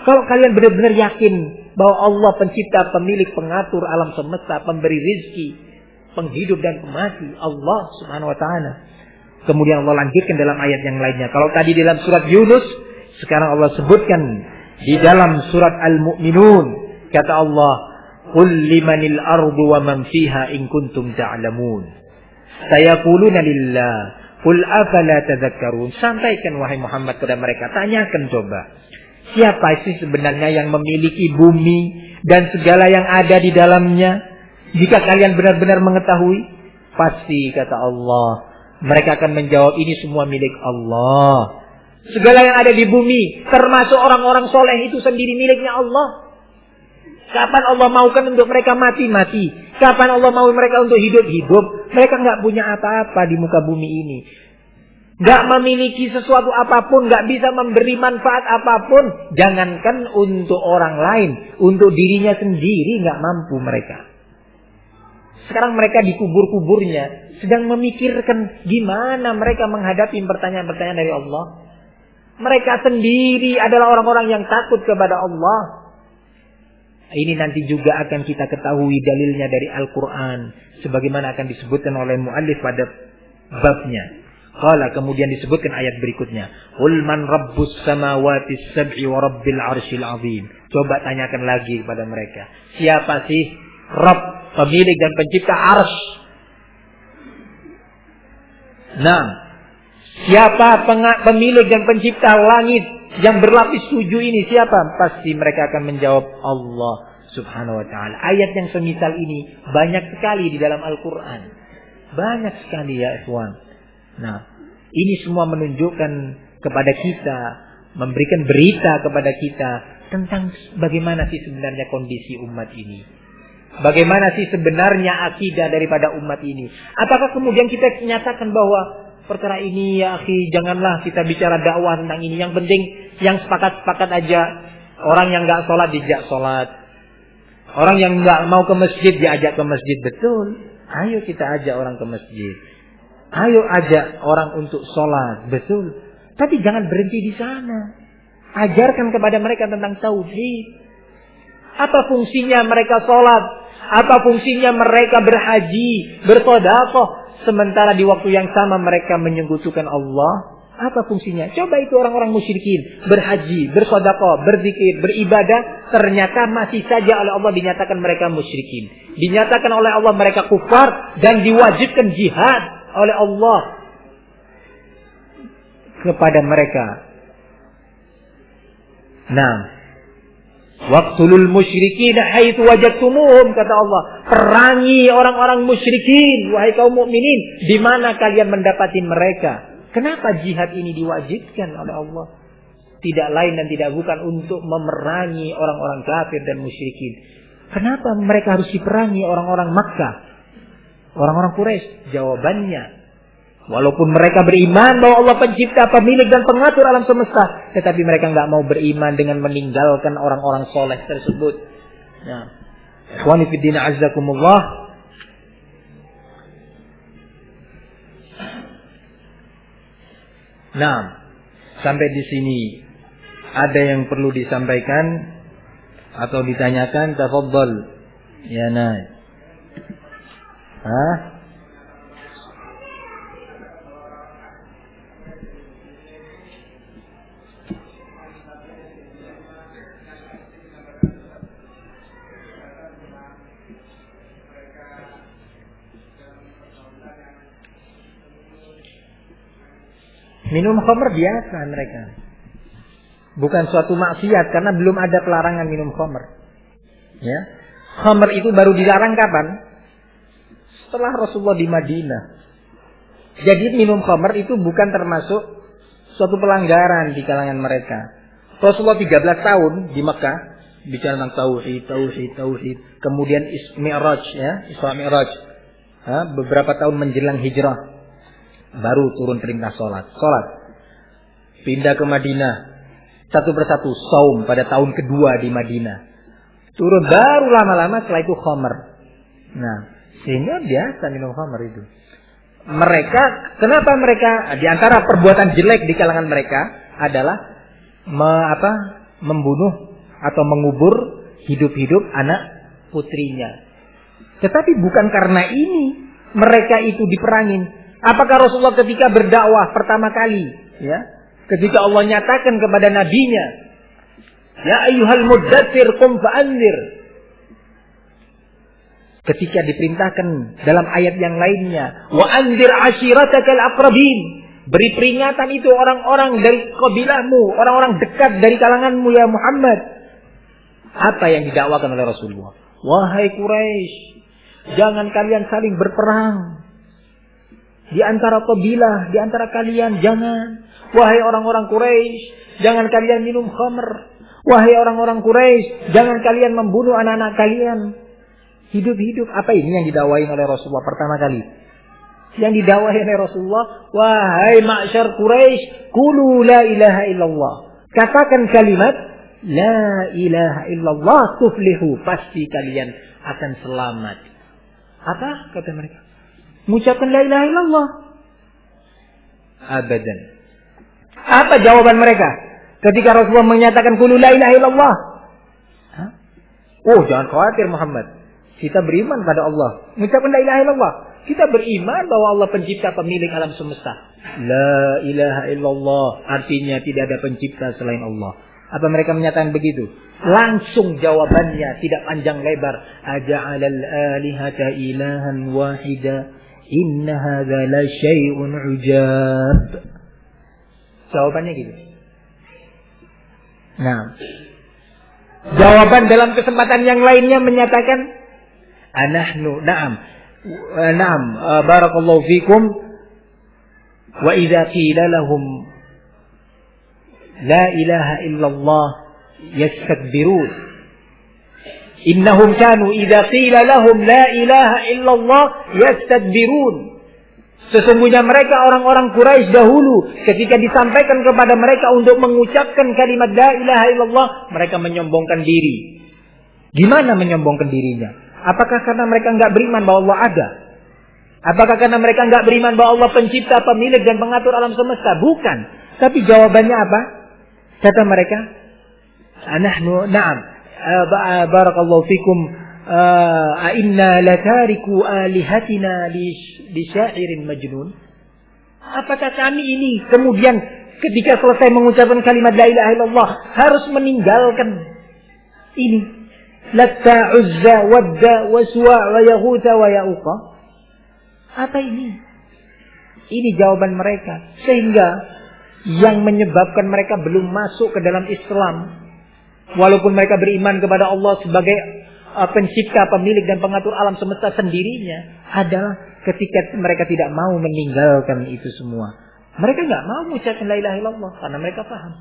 Kalau kalian benar-benar yakin bahwa Allah pencipta, pemilik, pengatur alam semesta, pemberi rizki, penghidup dan pemati, Allah subhanahu wa ta'ala. Kemudian Allah lanjutkan dalam ayat yang lainnya. Kalau tadi dalam surat Yunus, sekarang Allah sebutkan di dalam surat Al-Mu'minun. Kata Allah, qul limanil ardu wa man fiha in kuntum ta'lamun. Sayaquluna lillah, qul afala tadhakkarun. Sampaikan wahai Muhammad kepada mereka, tanyakan coba, siapa sih sebenarnya yang memiliki bumi dan segala yang ada di dalamnya? Jika kalian benar-benar mengetahui, pasti kata Allah, mereka akan menjawab, ini semua milik Allah. Segala yang ada di bumi, termasuk orang-orang soleh itu sendiri miliknya Allah. Kapan Allah maukan untuk mereka mati? Mati. Kapan Allah mau mereka untuk hidup? Hidup. Mereka nggak punya apa-apa di muka bumi ini. Nggak memiliki sesuatu apapun, nggak bisa memberi manfaat apapun. Jangankan untuk orang lain, untuk dirinya sendiri nggak mampu mereka. Sekarang mereka di kubur-kuburnya sedang memikirkan gimana mereka menghadapi pertanyaan-pertanyaan dari Allah. Mereka sendiri adalah orang-orang yang takut kepada Allah. Ini nanti juga akan kita ketahui dalilnya dari Al-Quran, sebagaimana akan disebutkan oleh muallif pada babnya. Qala, kemudian disebutkan ayat berikutnya, qul man rabbus samawati sab'i wa rabbil arsyil azim. Coba tanyakan lagi kepada mereka, siapa sih Rabb, pemilik dan pencipta arsy? Nah, siapa pemilik dan pencipta langit yang berlapis 7 ini? Siapa? Pasti mereka akan menjawab Allah subhanahu wa ta'ala. Ayat yang semisal ini banyak sekali di dalam Al-Quran. Banyak sekali ya ikhwan. Nah, ini semua menunjukkan kepada kita, memberikan berita kepada kita tentang bagaimana sih sebenarnya kondisi umat ini. Bagaimana sih sebenarnya akidah daripada umat ini. Apakah kemudian kita nyatakan bahwa perkara ini ya akhi, janganlah kita bicara dakwah tentang ini. Yang penting yang sepakat-sepakat aja. Orang yang gak sholat diajak sholat. Orang yang gak mau ke masjid diajak ke masjid. Betul. Ayo kita ajak orang ke masjid. Ayo ajak orang untuk sholat. Betul. Tapi jangan berhenti di sana. Ajarkan kepada mereka tentang tauhid. Apa fungsinya mereka sholat? Apa fungsinya mereka berhaji, bersedekah, sementara di waktu yang sama mereka menyekutukan Allah? Apa fungsinya? Coba itu orang-orang musyrikin berhaji, bersedekah, berzikir, beribadah, ternyata masih saja oleh Allah dinyatakan mereka musyrikin. Dinyatakan oleh Allah mereka kufar dan diwajibkan jihad oleh Allah kepada mereka. Nah, waqtulul musyrikin haitsu wajadtumuhum, kata Allah. Perangi orang-orang musyrikin, wahai kaum mukminin, di mana kalian mendapati mereka. Kenapa jihad ini diwajibkan oleh Allah? Tidak lain dan tidak bukan untuk memerangi orang-orang kafir dan musyrikin. Kenapa mereka harus diperangi orang-orang Makkah, orang-orang Quraisy? Jawabannya, walaupun mereka beriman bahwa Allah pencipta, pemilik dan pengatur alam semesta, tetapi mereka nggak mau beriman dengan meninggalkan orang-orang soleh tersebut. Nah, ikhwani fid din azzakumullah. Nah, sampai di sini ada yang perlu disampaikan atau ditanyakan? Tafadhal ya Nay. Minum khamr biasa mereka. Bukan suatu maksiat karena belum ada pelarangan minum khamr. Ya. Khamr itu baru dilarang kapan? Setelah Rasulullah di Madinah. Jadi minum khamr itu bukan termasuk suatu pelanggaran di kalangan mereka. Rasulullah 13 tahun di Mekah bicara tentang tauhid. Kemudian Mi'raj, ya, Isra Mi'raj. Beberapa tahun menjelang hijrah baru turun perintah sholat. Pindah ke Madinah, satu persatu saum pada tahun kedua di Madinah. Turun baru lama-lama setelah itu khamr. Nah, sehingga biasa minum khamr itu. Mereka, kenapa mereka? Di antara perbuatan jelek di kalangan mereka adalah membunuh atau mengubur hidup-hidup anak putrinya. Tetapi bukan karena ini mereka itu diperangin. Apakah Rasulullah ketika berdakwah pertama kali, ya, ketika Allah nyatakan kepada nabinya, ya ayyuhal muddatsir qum fa'anzir, ketika diperintahkan dalam ayat yang lainnya, wa anzir ashiratakal aqrabin, beri peringatan itu orang-orang dari kabilahmu, orang-orang dekat dari kalanganmu ya Muhammad. Apa yang didakwakan oleh Rasulullah? Wahai Quraisy, jangan kalian saling berperang. Di antara kabilah, di antara kalian jangan. Wahai orang-orang Quraisy, jangan kalian minum khamr. Wahai orang-orang Quraisy, jangan kalian membunuh anak-anak kalian. Hidup-hidup. Apa ini yang didakwain oleh Rasulullah pertama kali? Yang didakwain oleh Rasulullah, wahai ma'syar Quraisy, qulu la ilaha illallah. Katakan kalimat la ilaha illallah tuflihu, pasti kalian akan selamat. Apa kata mereka? Mengucapkan la ilaha illallah. Abadan. Apa jawaban mereka ketika Rasulullah menyatakan qulu la ilaha illallah? Oh, jangan khawatir Muhammad. Kita beriman pada Allah. Mengucapkan la ilaha illallah. Kita beriman bahwa Allah pencipta pemilik alam semesta. La ilaha illallah artinya tidak ada pencipta selain Allah. Apa mereka menyatakan begitu? Langsung jawabannya tidak panjang lebar. Aja'alal alihata ilahan wahida. Inna hadza la syai'un ujab. Jawabannya gitu. Nah, jawaban dalam kesempatan yang lainnya menyatakan anahnu na'am barakallahu fikum wa idza qila lahum la ilaha illallah yastakbirun. Innahum kanu idza qila lahum la ilaha illallah yastakbirun. Sesungguhnya mereka orang-orang Quraisy dahulu ketika disampaikan kepada mereka untuk mengucapkan kalimat la ilaha illallah, mereka menyombongkan diri. Gimana menyombongkan dirinya? Apakah karena mereka enggak beriman bahwa Allah ada? Apakah karena mereka enggak beriman bahwa Allah pencipta, pemilik dan pengatur alam semesta? Bukan. Tapi jawabannya apa? Kata mereka, anahnu na'am. barakallahu fikum, inna latariku alihatina li syairin majnun. Apakah kami ini kemudian ketika selesai mengucapkan kalimat la ilaha illallah harus meninggalkan ini? Latta, Uzza, Wadda, Waswa, wa Yaghutha, wa Ya'uqa. Apa ini? Ini jawaban mereka. Sehingga yang menyebabkan mereka belum masuk ke dalam Islam, walaupun mereka beriman kepada Allah sebagai pencipta, pemilik dan pengatur alam semesta sendirinya, adalah ketika mereka tidak mau meninggalkan itu semua. Mereka nggak mau mengucapkan la ilaha illallah karena mereka paham.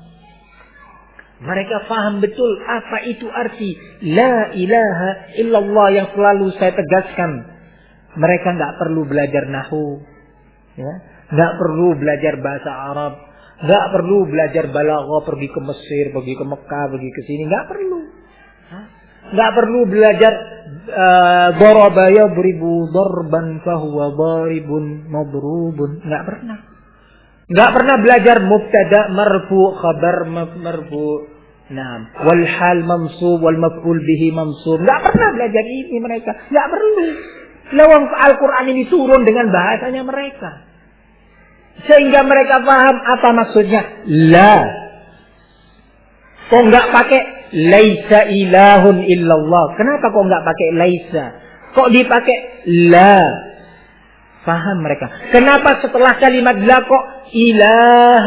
Mereka paham betul apa itu arti la ilaha illallah yang selalu saya tegaskan. Mereka nggak perlu belajar nahwu, ya, nggak perlu belajar bahasa Arab, nggak perlu belajar balaghah, pergi ke Mesir, pergi ke Mekah, pergi ke sini, nggak perlu. Nggak perlu belajar daraba yadribu darban fahuwa daribun madrubun. Nggak pernah. Nggak pernah belajar mubtada marfu, khabar marfu, nah, wal hal mansub, wal maf'ul bihi mansub. Nggak pernah belajar ini mereka. Nggak perlu. Lawang Al-Quran ini turun dengan bahasanya mereka, sehingga mereka paham apa maksudnya la. Kok nggak pakai laisa ilahun illallah? Kenapa kok nggak pakai laisa? Kok dipakai la? Paham mereka. Kenapa setelah kalimat la kok ilah?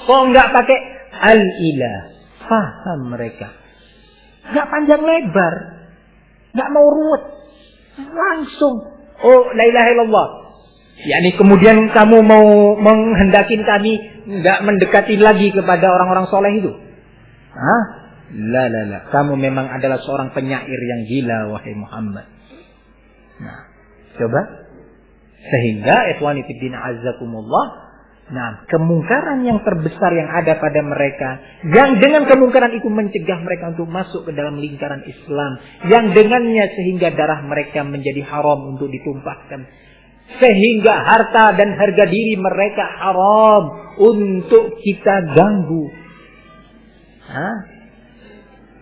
Kok nggak pakai al-ilah? Paham mereka. Nggak panjang lebar, nggak mau ruwet, langsung. Oh, la ilaha illallah. yakni kemudian kamu mau menghendakin kami nggak mendekati lagi kepada orang-orang soleh itu? Hah? La. Kamu memang adalah seorang penyair yang gila, wahai Muhammad. Nah, coba. Sehingga ikhwani fiddin azzakumullah, nah, kemungkaran yang terbesar yang ada pada mereka, yang dengan kemungkaran itu mencegah mereka untuk masuk ke dalam lingkaran Islam, yang dengannya sehingga darah mereka menjadi haram untuk ditumpahkan, sehingga harta dan harga diri mereka haram untuk kita ganggu,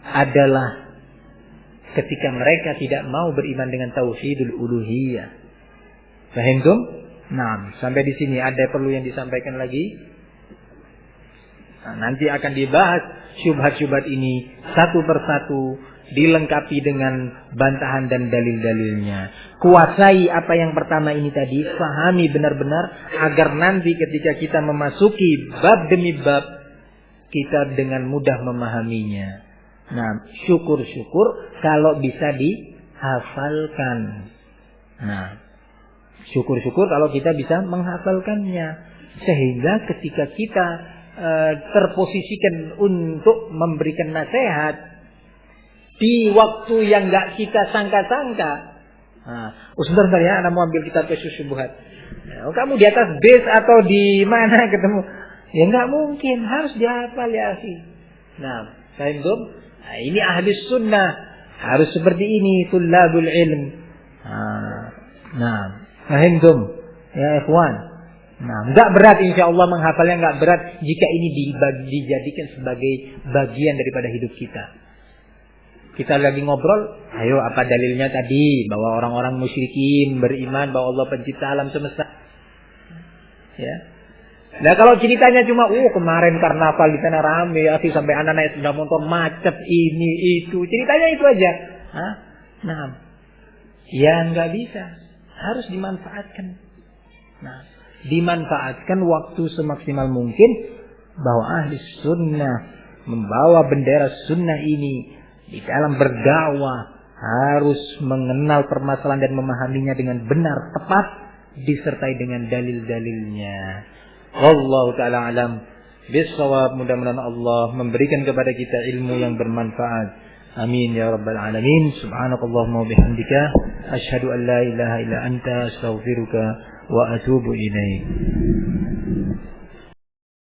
adalah ketika mereka tidak mau beriman dengan tauhidul uluhiyah. Fahimtum? Nah, sampai di sini ada perlu yang disampaikan lagi? Nah, nanti akan dibahas syubhat-syubhat ini satu persatu, dilengkapi dengan bantahan dan dalil-dalilnya. Kuasai apa yang pertama ini tadi, pahami benar-benar agar nanti ketika kita memasuki bab demi bab, kita dengan mudah memahaminya. Nah, syukur-syukur kalau bisa dihafalkan. Nah, syukur-syukur kalau kita bisa menghafalkannya, sehingga ketika kita terposisikan untuk memberikan nasihat di waktu yang nggak kita sangka-sangka. Sebentar ya, Anda mau ambil kitab Kashfus Syubhat. Kamu di atas base atau di mana ketemu? Ya nggak mungkin, harus dihafal ya sih. Nah, faham? Nah, ini ahli sunnah harus seperti ini, tullabul ilm. Nah, fahimtum ya ikhwan. Nah, enggak berat insyaallah menghafalnya, enggak berat jika ini dijadikan sebagai bagian daripada hidup kita. Kita lagi ngobrol, ayo apa dalilnya tadi bahwa orang-orang musyrikin beriman bahwa Allah pencipta alam semesta. Ya. Nah, kalau ceritanya cuma kemarin karnaval di sana rame ya sampai anak naik sepeda motor macet ini itu, ceritanya itu aja. Nah, ya enggak bisa. Harus dimanfaatkan. Nah, dimanfaatkan waktu semaksimal mungkin bahwa ahli sunnah membawa bendera sunnah ini di dalam berdakwah harus mengenal permasalahan dan memahaminya dengan benar, tepat, disertai dengan dalil-dalilnya. Wallahu ta'ala alam bissawab. Mudah-mudahan Allah memberikan kepada kita ilmu yang bermanfaat. Amin ya rabbal alamin. Subhanakallahumma wa bihamdika asyhadu an la ilaha illa anta astaghfiruka wa atubu ilaik.